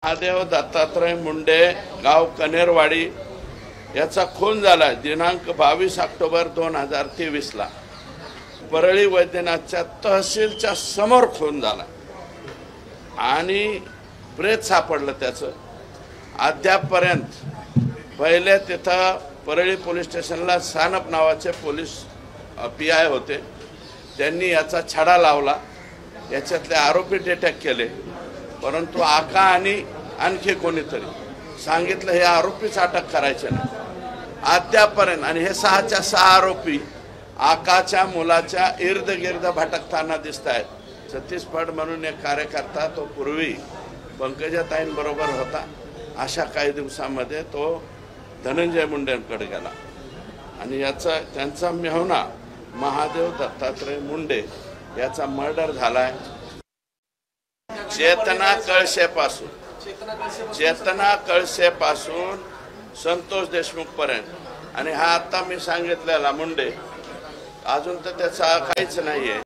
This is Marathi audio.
महादेव दत्तात्रय मुंडे गाव कनेरवाडी याचा खून झाला दिनांक 22 ऑक्टोबर 2023 ला परळी वैद्यनाथच्या तहसीलच्या समोर खून झाला आणि प्रेत सापडलं त्याचं अद्यापपर्यंत पहिले तिथं परळी पोलीस स्टेशनला सानप नावाचे पोलीस पीआय होते त्यांनी याचा छडा लावला याच्यातले आरोपी डिटेक्ट केले परंतु आका आणि आणखी कोणीतरी सांगितलं हे आरोपीच अटक करायचे नाही अद्यापपर्यंत आणि हे 6च्या 6 आरोपी आकाच्या मुलाच्या इर्द गिर्द भटकताना दिसत आहेत। सतीश फड म्हणून एक कार्यकर्ता तो पूर्वी पंकजाताईंबरोबर होता अशा काही दिवसांमध्ये तो धनंजय मुंडेंकडे गेला आणि याचा त्यांचा मेहुणा महादेव दत्तात्रय मुंडे याचा मर्डर झालाय चेतना कळसेपासून संतोष देशमुख पर्यंत आणि हा आता मी सांगितलेला मुंडे अजून तर त्याचा काहीच नाहीये।